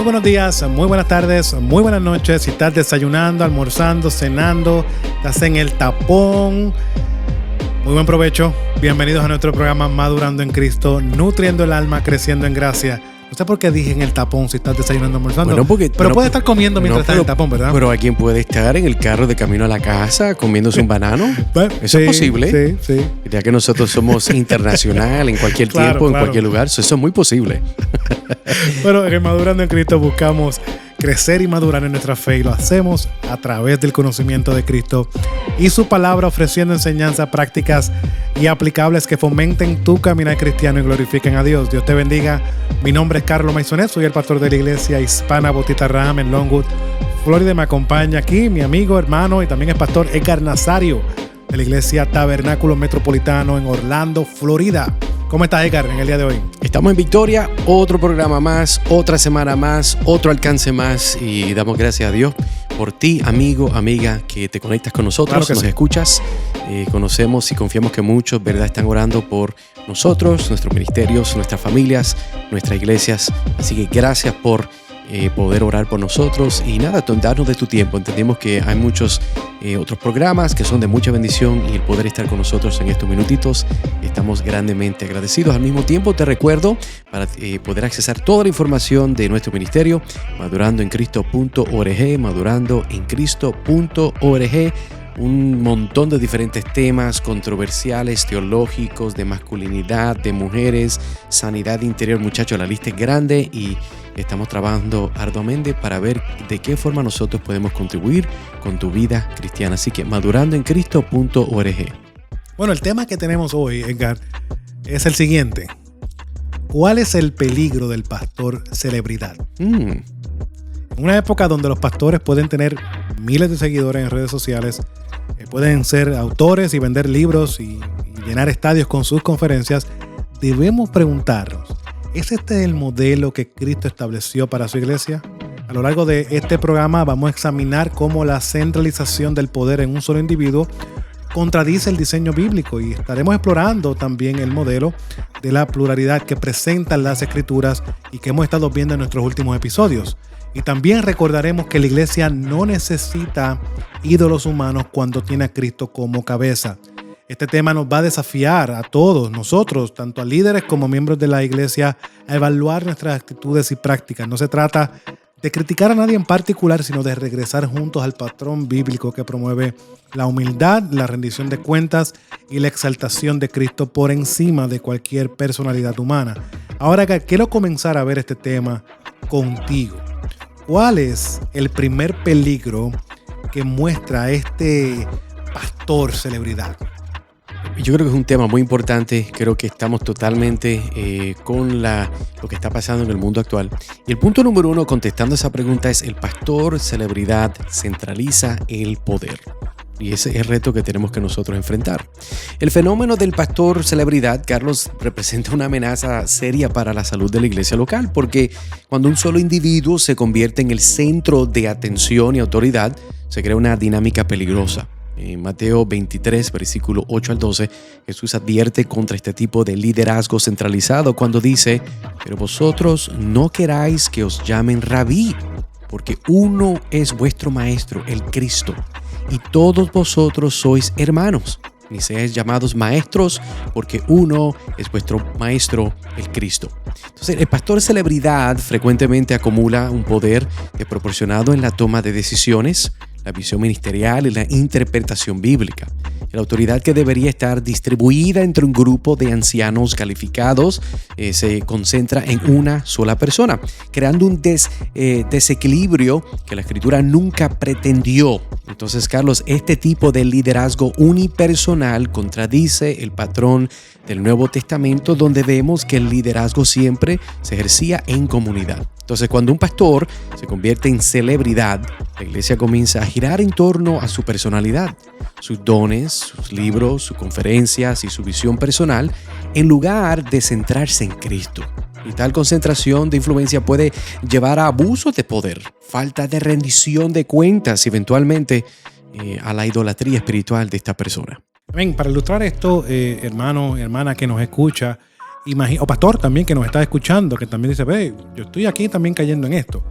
Muy buenos días, muy buenas tardes, muy buenas noches. Si estás desayunando, almorzando, cenando, estás en el tapón, muy buen provecho. Bienvenidos a nuestro programa Madurando en Cristo, nutriendo el alma, creciendo en gracia. No sé por qué dije en el tapón si estás desayunando, almorzando. Bueno, pero puede estar comiendo mientras estás en el tapón, ¿verdad? Pero alguien puede estar en el carro de camino a la casa comiéndose un banano. Bueno, eso es posible. Sí. Ya que nosotros somos internacional en cualquier tiempo, en cualquier lugar. Eso es muy posible. Bueno, en Madurando en Cristo buscamos crecer y madurar en nuestra fe y lo hacemos a través del conocimiento de Cristo y su palabra, ofreciendo enseñanzas prácticas y aplicables que fomenten tu caminar cristiano y glorifiquen a Dios. Dios te bendiga. Mi nombre es Carlos Maisonet, soy el pastor de la iglesia hispana Bautista Abraham en Longwood, Florida. Me acompaña aquí mi amigo, hermano y también es pastor Edgar Nazario de la iglesia Tabernáculo Metropolitano en Orlando, Florida. ¿Cómo estás, Edgar, en el día de hoy? Estamos en victoria, otro programa más, otra semana más, otro alcance más y damos gracias a Dios por ti, amigo, amiga, que te conectas con nosotros, claro que nos escuchas. Conocemos y confiamos que muchos, ¿verdad?, están orando por nosotros, nuestros ministerios, nuestras familias, nuestras iglesias. Así que gracias por poder orar por nosotros y nada, darnos de tu tiempo. Entendemos que hay muchos otros programas que son de mucha bendición y el poder estar con nosotros en estos minutitos, estamos grandemente agradecidos. Al mismo tiempo te recuerdo para poder accesar toda la información de nuestro ministerio, madurandoencristo.org, madurandoencristo.org. Un montón de diferentes temas controversiales, teológicos, de masculinidad, de mujeres, sanidad interior. Muchachos, la lista es grande y estamos trabajando arduamente para ver de qué forma nosotros podemos contribuir con tu vida cristiana. Así que madurandoencristo.org. Bueno, el tema que tenemos hoy, Edgar, es el siguiente. ¿Cuál es el peligro del pastor celebridad? En una época donde los pastores pueden tener miles de seguidores en redes sociales, pueden ser autores y vender libros y llenar estadios con sus conferencias, debemos preguntarnos, ¿es este el modelo que Cristo estableció para su iglesia? A lo largo de este programa vamos a examinar cómo la centralización del poder en un solo individuo contradice el diseño bíblico y estaremos explorando también el modelo de la pluralidad que presentan las Escrituras y que hemos estado viendo en nuestros últimos episodios. Y también recordaremos que la iglesia no necesita ídolos humanos cuando tiene a Cristo como cabeza. Este tema nos va a desafiar a todos nosotros, tanto a líderes como miembros de la iglesia, a evaluar nuestras actitudes y prácticas. No se trata de criticar a nadie en particular, sino de regresar juntos al patrón bíblico que promueve la humildad, la rendición de cuentas y la exaltación de Cristo por encima de cualquier personalidad humana. Ahora que quiero comenzar a ver este tema contigo. ¿Cuál es el primer peligro que muestra este pastor celebridad? Yo creo que es un tema muy importante. Creo que estamos totalmente con lo que está pasando en el mundo actual. Y el punto número uno, contestando esa pregunta, es: el pastor celebridad centraliza el poder. Y ese es el reto que tenemos que nosotros enfrentar. El fenómeno del pastor celebridad, Carlos, representa una amenaza seria para la salud de la iglesia local, porque cuando un solo individuo se convierte en el centro de atención y autoridad, se crea una dinámica peligrosa. En Mateo 23, versículo 8 al 12, Jesús advierte contra este tipo de liderazgo centralizado cuando dice: pero vosotros no queráis que os llamen rabí, porque uno es vuestro maestro, el Cristo, y todos vosotros sois hermanos. Ni seáis llamados maestros, porque uno es vuestro maestro, el Cristo. Entonces, el pastor celebridad frecuentemente acumula un poder desproporcionado en la toma de decisiones, la visión ministerial y la interpretación bíblica. La autoridad, que debería estar distribuida entre un grupo de ancianos calificados, se concentra en una sola persona, creando un desequilibrio que la Escritura nunca pretendió. Entonces, Carlos, este tipo de liderazgo unipersonal contradice el patrón del Nuevo Testamento, donde vemos que el liderazgo siempre se ejercía en comunidad. Entonces, cuando un pastor se convierte en celebridad, la iglesia comienza a girar en torno a su personalidad, sus dones, sus libros, sus conferencias y su visión personal, en lugar de centrarse en Cristo. Y tal concentración de influencia puede llevar a abusos de poder, falta de rendición de cuentas y eventualmente a la idolatría espiritual de esta persona. Para ilustrar esto, hermano y hermana que nos escucha, o pastor también que nos está escuchando, que también dice, ve, yo estoy aquí también cayendo en esto.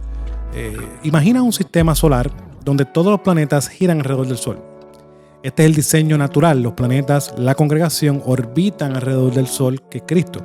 Imagina un sistema solar donde todos los planetas giran alrededor del Sol. Este es el diseño natural. Los planetas, la congregación, orbitan alrededor del Sol, que es Cristo.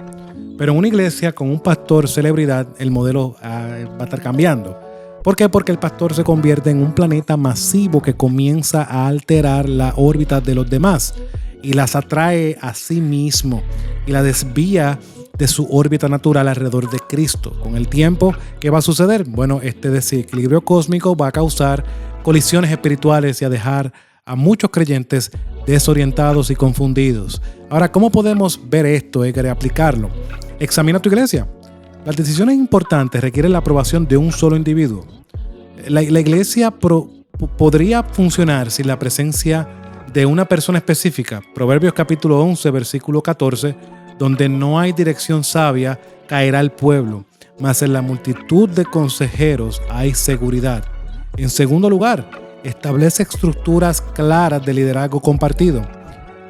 Pero en una iglesia con un pastor celebridad, el modelo va a estar cambiando. ¿Por qué? Porque el pastor se convierte en un planeta masivo que comienza a alterar la órbita de los demás y las atrae a sí mismo y la desvía de su órbita natural alrededor de Cristo. Con el tiempo, ¿qué va a suceder? Bueno, este desequilibrio cósmico va a causar colisiones espirituales y a dejar a muchos creyentes desorientados y confundidos. Ahora, ¿cómo podemos ver esto, Edgar, y aplicarlo? Examina tu iglesia. Las decisiones importantes requieren la aprobación de un solo individuo. La iglesia podría funcionar sin la presencia de una persona específica. Proverbios capítulo 11, versículo 14, donde no hay dirección sabia, caerá el pueblo, mas en la multitud de consejeros hay seguridad. En segundo lugar, establece estructuras claras de liderazgo compartido.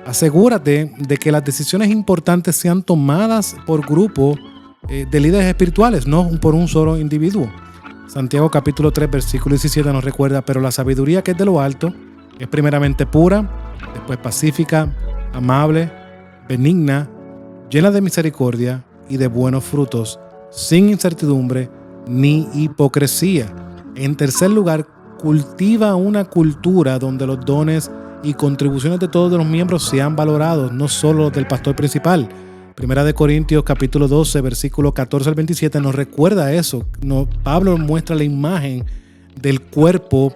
Asegúrate de que las decisiones importantes sean tomadas por grupo de líderes espirituales, no por un solo individuo. Santiago capítulo 3, versículo 17 nos recuerda, pero la sabiduría que es de lo alto es primeramente pura, después pacífica, amable, benigna, llena de misericordia y de buenos frutos, sin incertidumbre ni hipocresía. En tercer lugar, cultiva una cultura donde los dones y contribuciones de todos los miembros sean valorados, no solo los del pastor principal. Primera de Corintios capítulo 12, versículo 14 al 27 nos recuerda eso. Pablo muestra la imagen del cuerpo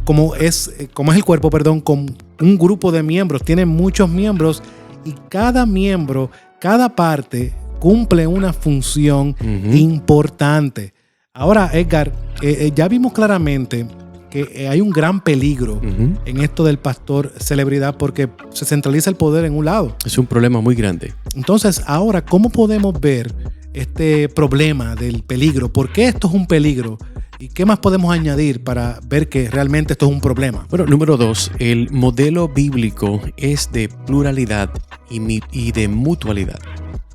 como es el cuerpo, con un grupo de miembros. Tiene muchos miembros y cada miembro, cada parte cumple una función importante. Ahora, Edgar, ya vimos claramente que hay un gran peligro en esto del pastor celebridad porque se centraliza el poder en un lado. Es un problema muy grande. Entonces, ahora, ¿cómo podemos ver este problema del peligro? ¿Por qué esto es un peligro? ¿Y qué más podemos añadir para ver que realmente esto es un problema? Bueno, número 2, el modelo bíblico es de pluralidad y de mutualidad.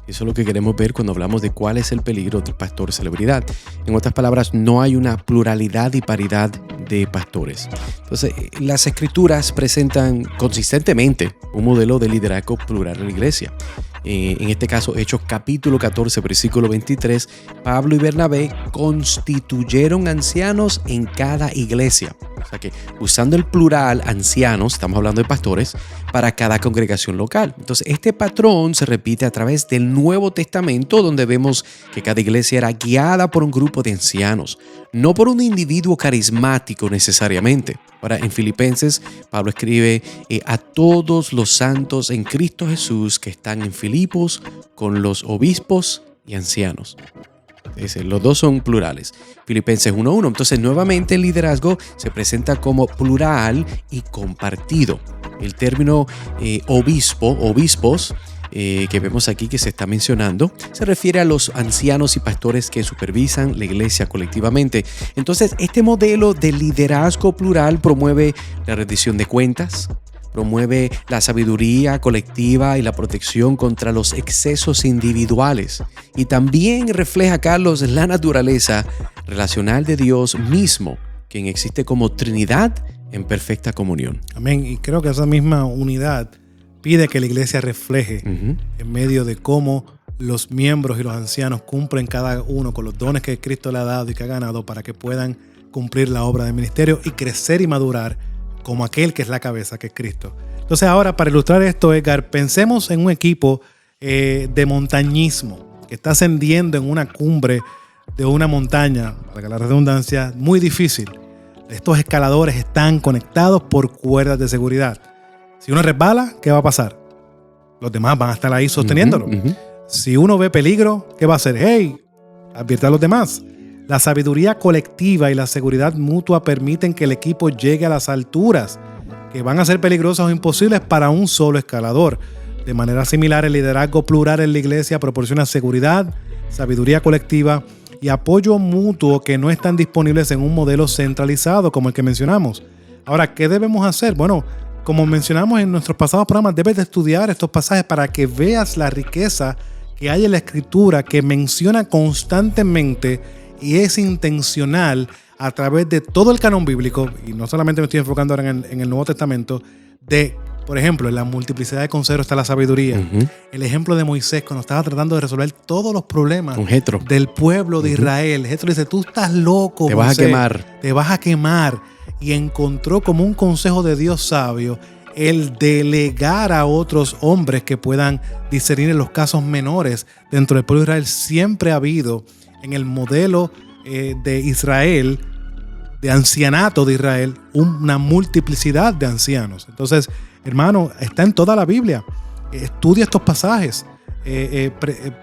Eso es lo que queremos ver cuando hablamos de cuál es el peligro del pastor celebridad. En otras palabras, no hay una pluralidad y paridad de pastores. Entonces, las escrituras presentan consistentemente un modelo de liderazgo plural en la iglesia. En este caso, Hechos capítulo 14, versículo 23, Pablo y Bernabé constituyeron ancianos en cada iglesia. O sea que usando el plural ancianos, estamos hablando de pastores, para cada congregación local. Entonces, este patrón se repite a través del Nuevo Testamento, donde vemos que cada iglesia era guiada por un grupo de ancianos, no por un individuo carismático necesariamente. Ahora, en Filipenses, Pablo escribe a todos los santos en Cristo Jesús que están en Filipos con los obispos y ancianos. Los dos son plurales. Filipenses 1:1. Entonces, nuevamente el liderazgo se presenta como plural y compartido. El término obispos, que vemos aquí que se está mencionando, se refiere a los ancianos y pastores que supervisan la iglesia colectivamente. Entonces, este modelo de liderazgo plural promueve la rendición de cuentas, promueve la sabiduría colectiva y la protección contra los excesos individuales. Y también refleja, Carlos, la naturaleza relacional de Dios mismo, quien existe como Trinidad en perfecta comunión. Amén. Y creo que esa misma unidad pide que la iglesia refleje en medio de cómo los miembros y los ancianos cumplen cada uno con los dones que Cristo le ha dado y que ha ganado para que puedan cumplir la obra del ministerio y crecer y madurar como aquel que es la cabeza, que es Cristo. Entonces ahora, para ilustrar esto, Edgar, pensemos en un equipo de montañismo que está ascendiendo en una cumbre de una montaña, para la redundancia, muy difícil. Estos escaladores están conectados por cuerdas de seguridad. Si uno resbala, ¿qué va a pasar? Los demás van a estar ahí sosteniéndolo. Si uno ve peligro, ¿qué va a hacer? ¡Hey! Advierte a los demás. La sabiduría colectiva y la seguridad mutua permiten que el equipo llegue a las alturas que van a ser peligrosas o imposibles para un solo escalador. De manera similar, el liderazgo plural en la iglesia proporciona seguridad, sabiduría colectiva y apoyo mutuo que no están disponibles en un modelo centralizado como el que mencionamos. Ahora, ¿qué debemos hacer? Bueno, como mencionamos en nuestros pasados programas, debes de estudiar estos pasajes para que veas la riqueza que hay en la Escritura que menciona constantemente y es intencional a través de todo el canon bíblico, y no solamente me estoy enfocando ahora en el Nuevo Testamento, de, por ejemplo, en la multiplicidad de consejeros está la sabiduría. El ejemplo de Moisés, cuando estaba tratando de resolver todos los problemas del pueblo de Israel. Jethro dice, tú estás loco, te Moisés, vas a quemar. Te vas a quemar. Y encontró como un consejo de Dios sabio el delegar a otros hombres que puedan discernir en los casos menores dentro del pueblo de Israel. Siempre ha habido en el modelo de Israel, de ancianato de Israel, una multiplicidad de ancianos. Entonces, hermano, está en toda la Biblia. Estudia estos pasajes.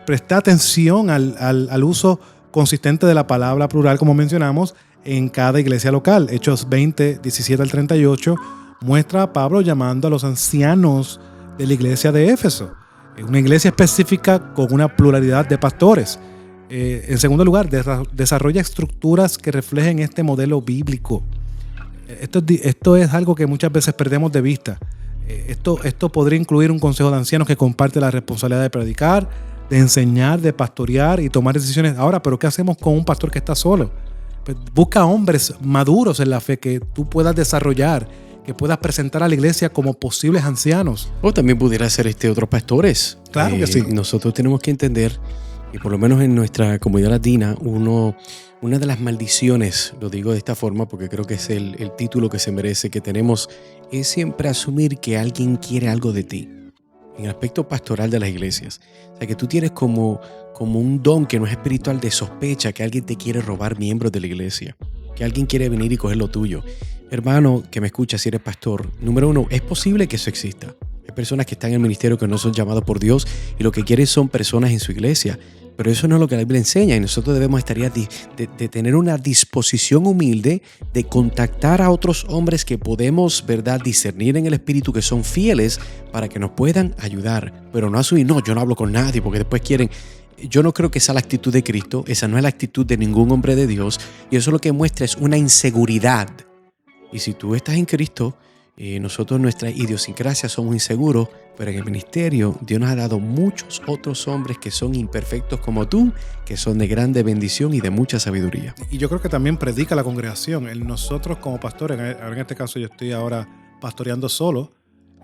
Presta atención al uso consistente de la palabra plural, como mencionamos, en cada iglesia local. Hechos 20, 17 al 38 muestra a Pablo llamando a los ancianos de la iglesia de Éfeso. Una iglesia específica con una pluralidad de pastores. En segundo lugar, desarrolla estructuras que reflejen este modelo bíblico. Esto es algo que muchas veces perdemos de vista. Esto podría incluir un consejo de ancianos que comparte la responsabilidad de predicar, de enseñar, de pastorear y tomar decisiones. Ahora, ¿pero qué hacemos con un pastor que está solo? Pues busca hombres maduros en la fe que tú puedas desarrollar, que puedas presentar a la iglesia como posibles ancianos. O también pudiera ser otros pastores. Claro que sí. Nosotros tenemos que entender, y por lo menos en nuestra comunidad latina, una de las maldiciones, lo digo de esta forma porque creo que es el título que se merece, que tenemos, es siempre asumir que alguien quiere algo de ti. En el aspecto pastoral de las iglesias. O sea, que tú tienes como un don que no es espiritual, de sospecha que alguien te quiere robar miembros de la iglesia, que alguien quiere venir y coger lo tuyo. Hermano que me escucha, si eres pastor, número uno, es posible que eso exista. Hay personas que están en el ministerio que no son llamados por Dios y lo que quieren son personas en su iglesia. Pero eso no es lo que la Biblia enseña, y nosotros debemos estar de tener una disposición humilde de contactar a otros hombres que podemos, ¿verdad?, discernir en el espíritu, que son fieles para que nos puedan ayudar. Pero no asumir, no, yo no hablo con nadie porque después quieren. Yo no creo que esa es la actitud de Cristo, esa no es la actitud de ningún hombre de Dios, y eso lo que muestra es una inseguridad. Y si tú estás en Cristo, nosotros, nuestra idiosincrasia, somos inseguros, pero en el ministerio Dios nos ha dado muchos otros hombres que son imperfectos como tú, que son de grande bendición y de mucha sabiduría. Y yo creo que también predica la congregación. Nosotros como pastores, en este caso yo estoy ahora pastoreando solo,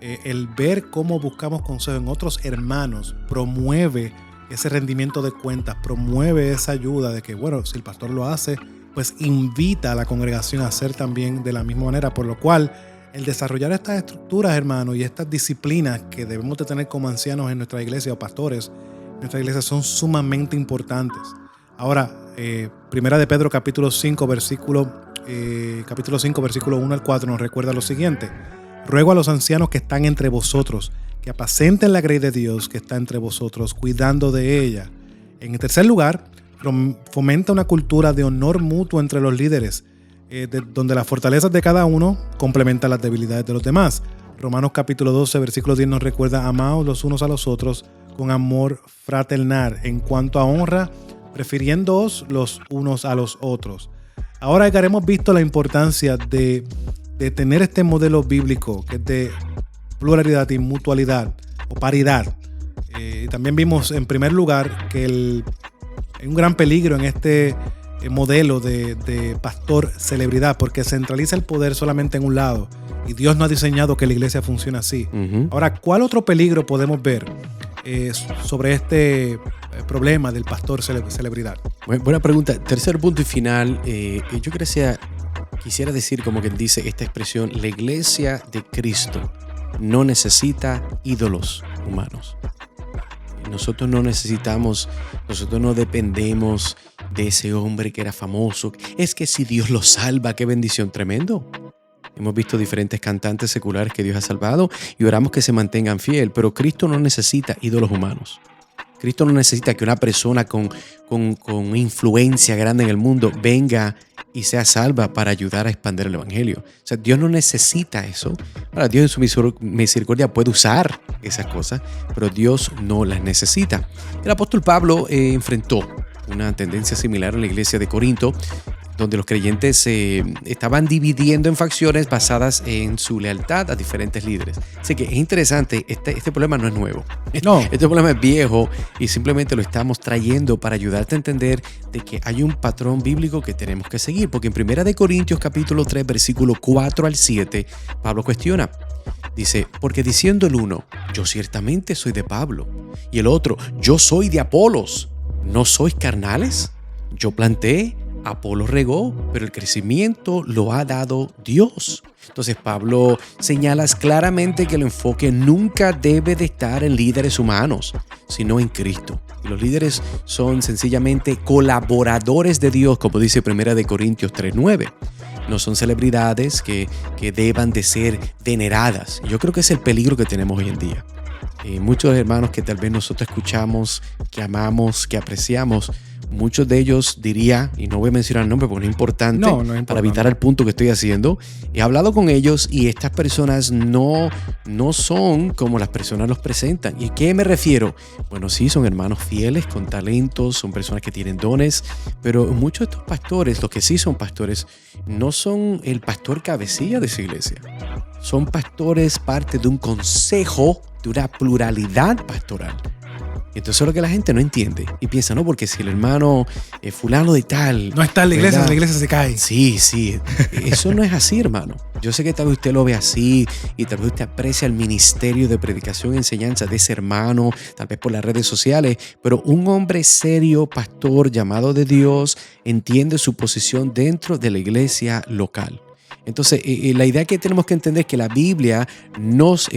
el ver cómo buscamos consejo en otros hermanos promueve ese rendimiento de cuentas, promueve esa ayuda de que, bueno, si el pastor lo hace, pues invita a la congregación a hacer también de la misma manera, por lo cual el desarrollar estas estructuras, hermano, y estas disciplinas que debemos de tener como ancianos en nuestra iglesia o pastores en nuestra iglesia son sumamente importantes. Ahora, Primera de Pedro capítulo 5, versículo 1 al 4 nos recuerda lo siguiente: ruego a los ancianos que están entre vosotros, que apacenten la grey de Dios que está entre vosotros, cuidando de ella. En tercer lugar, fomenta una cultura de honor mutuo entre los líderes, donde las fortalezas de cada uno complementan las debilidades de los demás. Romanos capítulo 12, versículo 10 nos recuerda: amaos los unos a los otros con amor fraternal, en cuanto a honra, prefiriéndoos los unos a los otros. Ahora, Edgar, hemos visto la importancia de tener este modelo bíblico que es de pluralidad y mutualidad o paridad. También vimos en primer lugar que hay un gran peligro en este modelo de pastor celebridad, porque centraliza el poder solamente en un lado, y Dios no ha diseñado que la iglesia funcione así. Ahora, ¿cuál otro peligro podemos ver sobre este problema del pastor celebridad? Buena pregunta. Tercer punto y final. Yo quisiera decir, como que dice esta expresión, la iglesia de Cristo no necesita ídolos humanos. Nosotros no necesitamos, nosotros no dependemos de ese hombre que era famoso. Es que si Dios lo salva, qué bendición, tremendo. Hemos visto diferentes cantantes seculares que Dios ha salvado y oramos que se mantengan fieles, pero Cristo no necesita ídolos humanos. Cristo no necesita que una persona con influencia grande en el mundo venga y sea salva para ayudar a expandir el evangelio. O sea, Dios no necesita eso. Ahora, Dios en su misericordia puede usar esas cosas, pero Dios no las necesita. El apóstol Pablo enfrentó una tendencia similar en la iglesia de Corinto. donde los creyentes se estaban dividiendo en facciones basadas en su lealtad a diferentes líderes. Así que es interesante, este problema no es nuevo. No. Este problema es viejo y simplemente lo estamos trayendo para ayudarte a entender de que hay un patrón bíblico que tenemos que seguir. Porque en 1 Corintios capítulo 3, versículo 4 al 7, Pablo cuestiona. Dice, porque diciendo el uno, yo ciertamente soy de Pablo, y el otro, yo soy de Apolos, ¿no sois carnales? Yo planté, Apolo regó, pero el crecimiento lo ha dado Dios. Entonces Pablo señala claramente que el enfoque nunca debe de estar en líderes humanos, sino en Cristo. Y los líderes son sencillamente colaboradores de Dios, como dice 1 Corintios 3:9. No son celebridades que deban de ser veneradas. Yo creo que es el peligro que tenemos hoy en día. Muchos hermanos que tal vez nosotros escuchamos, que amamos, que apreciamos, muchos de ellos diría, y no voy a mencionar el nombre porque no es importante, para evitar el punto que estoy haciendo, he hablado con ellos y estas personas no son como las personas los presentan. ¿Y a qué me refiero? Bueno, sí, son hermanos fieles, con talentos, son personas que tienen dones, pero muchos de estos pastores, los que sí son pastores, no son el pastor cabecilla de su iglesia. Son pastores parte de un consejo, de una pluralidad pastoral. Entonces es lo que la gente no entiende y piensa, no, porque si el hermano fulano de tal no está en la iglesia se cae. Sí, eso no es así, hermano. Yo sé que tal vez usted lo ve así y tal vez usted aprecia el ministerio de predicación y enseñanza de ese hermano, tal vez por las redes sociales, pero un hombre serio, pastor, llamado de Dios, entiende su posición dentro de la iglesia local. Entonces, la idea que tenemos que entender es que la Biblia nos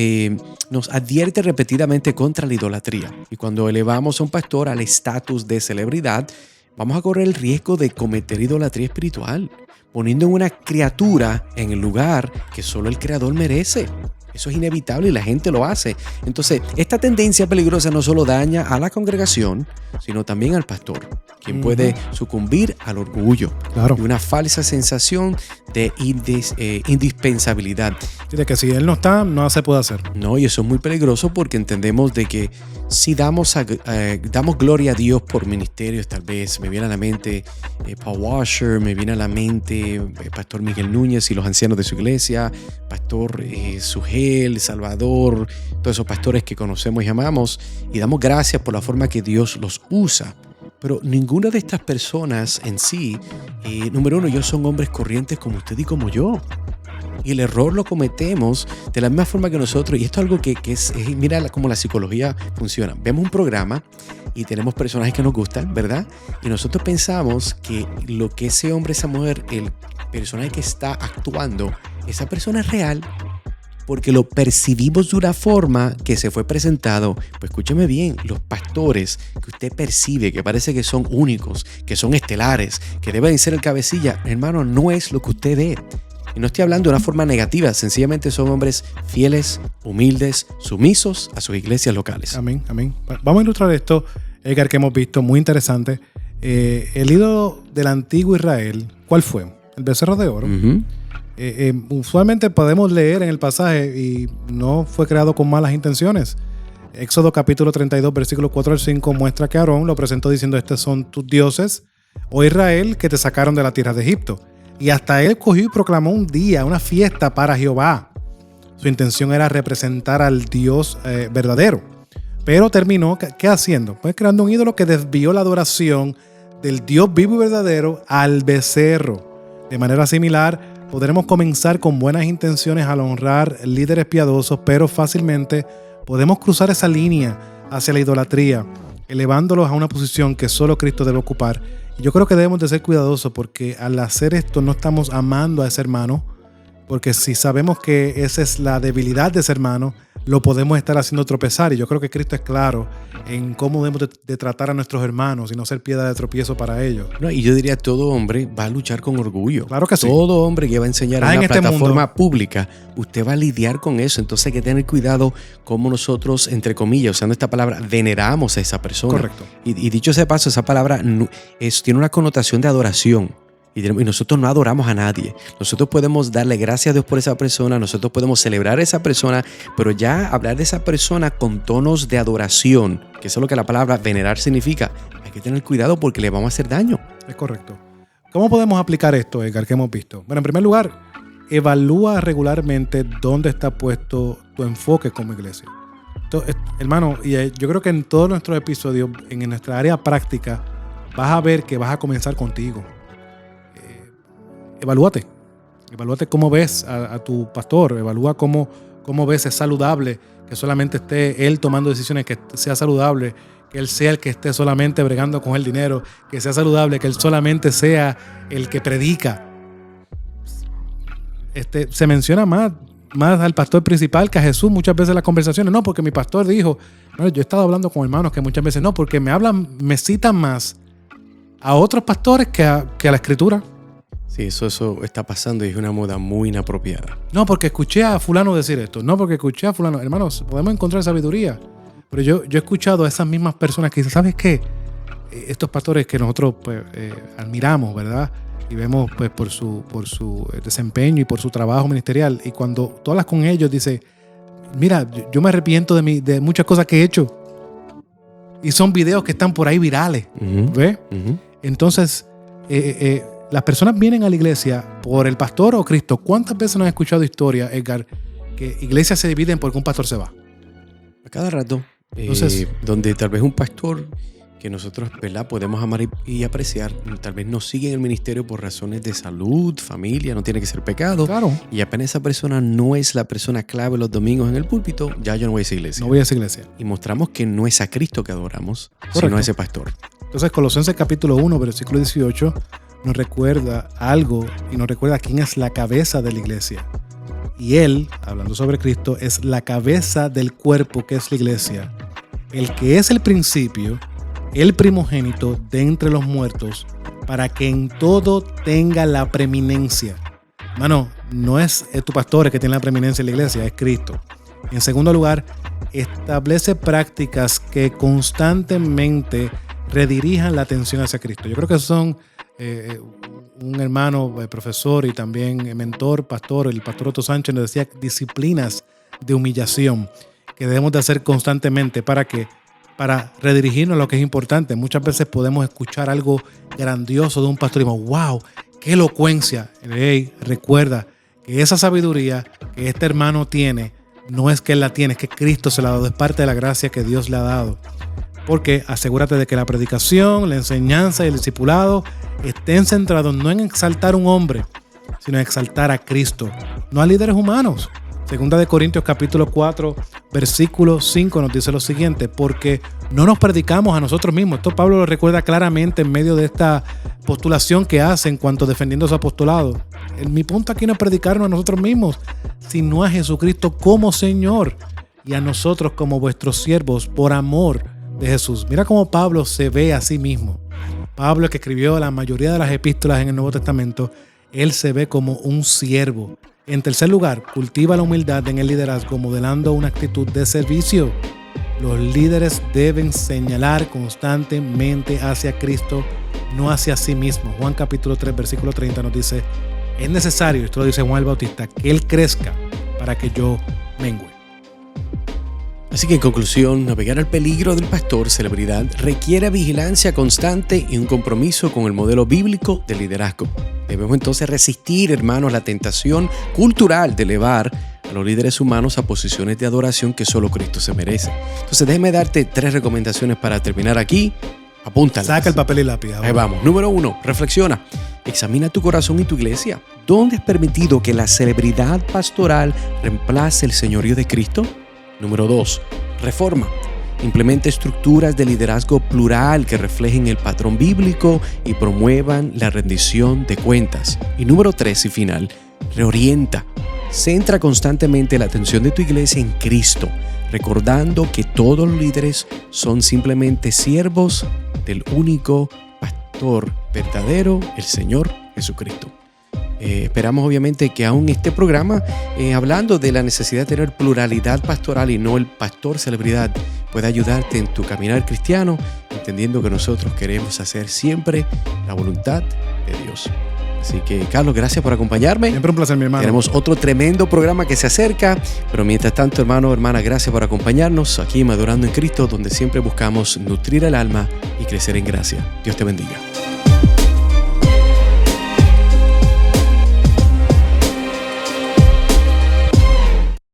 advierte repetidamente contra la idolatría. Y cuando elevamos a un pastor al estatus de celebridad, vamos a correr el riesgo de cometer idolatría espiritual, poniendo una criatura en el lugar que solo el Creador merece. Eso es inevitable y la gente lo hace. Entonces, esta tendencia peligrosa no solo daña a la congregación, sino también al pastor, quien puede sucumbir al orgullo y una falsa sensación de indispensabilidad. De que si él no está, no se puede hacer. No, y eso es muy peligroso porque entendemos de que si damos gloria a Dios por ministerios, tal vez me viene a la mente Paul Washer, me viene a la mente Pastor Miguel Núñez y los ancianos de su iglesia, Pastor Sugel, Salvador, todos esos pastores que conocemos y amamos, y damos gracias por la forma que Dios los usa. Pero ninguna de estas personas en sí, número uno, ellos son hombres corrientes como usted y como yo. Y el error lo cometemos de la misma forma que nosotros. Y esto es algo que es mira cómo la psicología funciona. Vemos un programa y tenemos personajes que nos gustan, ¿verdad? Y nosotros pensamos que lo que ese hombre, esa mujer, el personaje que está actuando, esa persona es real. Porque lo percibimos de una forma que se fue presentado. Pues escúcheme bien, los pastores que usted percibe, que parece que son únicos, que son estelares, que deben ser el cabecilla, hermano, no es lo que usted ve. Y no estoy hablando de una forma negativa, sencillamente son hombres fieles, humildes, sumisos a sus iglesias locales. Amén. Vamos a ilustrar esto, Edgar, que hemos visto, muy interesante. El ídolo del antiguo Israel, ¿cuál fue? El becerro de oro. Usualmente podemos leer en el pasaje y no fue creado con malas intenciones. Éxodo capítulo 32, versículos 4 al 5 muestra que Aarón lo presentó diciendo: estos son tus dioses, oh Israel, que te sacaron de la tierra de Egipto. Y hasta él cogió y proclamó un día, una fiesta para Jehová. Su intención era representar al Dios verdadero. Pero terminó, ¿qué haciendo? Pues creando un ídolo que desvió la adoración del Dios vivo y verdadero al becerro. De manera similar, podremos comenzar con buenas intenciones al honrar líderes piadosos, pero fácilmente podemos cruzar esa línea hacia la idolatría, elevándolos a una posición que solo Cristo debe ocupar. Y yo creo que debemos de ser cuidadosos porque al hacer esto no estamos amando a ese hermano, porque si sabemos que esa es la debilidad de ese hermano, lo podemos estar haciendo tropezar. Y yo creo que Cristo es claro en cómo debemos de tratar a nuestros hermanos y no ser piedra de tropiezo para ellos. No, y yo diría, todo hombre va a luchar con orgullo. Claro que sí. Todo hombre que va a enseñar en una plataforma pública, usted va a lidiar con eso. Entonces hay que tener cuidado cómo nosotros, entre comillas, usando esta palabra, veneramos a esa persona. Correcto. Y dicho sea de paso, esa palabra tiene una connotación de adoración. Y nosotros no adoramos a nadie. Nosotros podemos darle gracias a Dios por esa persona, nosotros podemos celebrar a esa persona, pero ya hablar de esa persona con tonos de adoración, que eso es lo que la palabra venerar significa, hay que tener cuidado porque le vamos a hacer daño. Es correcto. ¿Cómo podemos aplicar esto, Edgar, que hemos visto? Bueno, en primer lugar, evalúa regularmente dónde está puesto tu enfoque como iglesia. Entonces, hermano, y yo creo que en todos nuestros episodios, en nuestra área práctica, vas a ver que vas a comenzar contigo. Evalúate cómo ves a tu pastor, evalúa cómo ves es saludable que solamente esté él tomando decisiones, que sea saludable que él sea el que esté solamente bregando con el dinero, que sea saludable que él solamente sea el que predica. Se menciona más al pastor principal que a Jesús muchas veces en las conversaciones. No, porque mi pastor dijo, no, yo he estado hablando con hermanos que muchas veces no, porque me citan más a otros pastores que a la Escritura. Sí, eso está pasando y es una moda muy inapropiada. No, porque escuché a fulano decir esto. No, porque escuché a fulano. Hermanos, podemos encontrar sabiduría. Pero yo he escuchado a esas mismas personas que dicen, ¿sabes qué? Estos pastores que nosotros pues, admiramos, ¿verdad? Y vemos pues por su desempeño y por su trabajo ministerial. Y cuando tú hablas con ellos, dice, mira, yo me arrepiento de muchas cosas que he hecho. Y son videos que están por ahí virales. ¿Ves? Entonces, las personas vienen a la iglesia por el pastor o Cristo. ¿Cuántas veces nos has escuchado historias, Edgar, que iglesias se dividen porque un pastor se va? A cada rato. Entonces, donde tal vez un pastor que nosotros, ¿verdad?, podemos amar y apreciar, tal vez no sigue en el ministerio por razones de salud, familia, no tiene que ser pecado. Claro. Y apenas esa persona no es la persona clave los domingos en el púlpito, ya yo no voy a esa iglesia. No voy a esa iglesia. Y mostramos que no es a Cristo que adoramos, correcto, sino a ese pastor. Entonces, Colosenses capítulo 1, versículo 18, nos recuerda algo y nos recuerda quién es la cabeza de la iglesia. Y Él, hablando sobre Cristo, es la cabeza del cuerpo que es la iglesia. El que es el principio, el primogénito de entre los muertos, para que en todo tenga la preeminencia. Mano, no es tu pastor el que tiene la preeminencia en la iglesia, es Cristo. En segundo lugar, establece prácticas que constantemente redirijan la atención hacia Cristo. Yo creo que son un hermano, profesor y también mentor, pastor, el pastor Otto Sánchez nos decía disciplinas de humillación que debemos de hacer constantemente. ¿Para qué? Para redirigirnos a lo que es importante. Muchas veces podemos escuchar algo grandioso de un pastor y decimos, wow, qué elocuencia. Hey, recuerda que esa sabiduría que este hermano tiene, no es que él la tiene, es que Cristo se la ha dado, es parte de la gracia que Dios le ha dado. Porque asegúrate de que la predicación, la enseñanza y el discipulado estén centrados no en exaltar a un hombre, sino en exaltar a Cristo, no a líderes humanos. Segunda de Corintios capítulo 4, versículo 5 nos dice lo siguiente, porque no nos predicamos a nosotros mismos. Esto Pablo lo recuerda claramente en medio de esta postulación que hace en cuanto defendiendo su apostolado. Mi punto aquí no es predicarnos a nosotros mismos, sino a Jesucristo como Señor y a nosotros como vuestros siervos por amor de Jesús. Mira cómo Pablo se ve a sí mismo. Pablo, que escribió la mayoría de las epístolas en el Nuevo Testamento, él se ve como un siervo. En tercer lugar, cultiva la humildad en el liderazgo, modelando una actitud de servicio. Los líderes deben señalar constantemente hacia Cristo, no hacia sí mismos. Juan capítulo 3, versículo 30 nos dice, es necesario, esto lo dice Juan el Bautista, que Él crezca para que yo mengüe. Así que en conclusión, navegar al peligro del pastor celebridad requiere vigilancia constante y un compromiso con el modelo bíblico de liderazgo. Debemos entonces resistir, hermanos, la tentación cultural de elevar a los líderes humanos a posiciones de adoración que solo Cristo se merece. Entonces déjame darte 3 recomendaciones para terminar aquí. Apúntalas. Saca el papel y lápiz. Ahí vamos. Número 1, reflexiona. Examina tu corazón y tu iglesia. ¿Dónde es permitido que la celebridad pastoral reemplace el señorío de Cristo? Número 2, reforma. Implementa estructuras de liderazgo plural que reflejen el patrón bíblico y promuevan la rendición de cuentas. Y número 3 y final, reorienta. Centra constantemente la atención de tu iglesia en Cristo, recordando que todos los líderes son simplemente siervos del único pastor verdadero, el Señor Jesucristo. Esperamos obviamente que aún este programa, hablando de la necesidad de tener pluralidad pastoral y no el pastor celebridad, pueda ayudarte en tu caminar cristiano, entendiendo que nosotros queremos hacer siempre la voluntad de Dios. Así que, Carlos, gracias por acompañarme. Siempre un placer, mi hermano. Tenemos otro tremendo programa que se acerca, pero mientras tanto, hermano, hermana, gracias por acompañarnos aquí en Madurando en Cristo, donde siempre buscamos nutrir el alma y crecer en gracia. Dios te bendiga.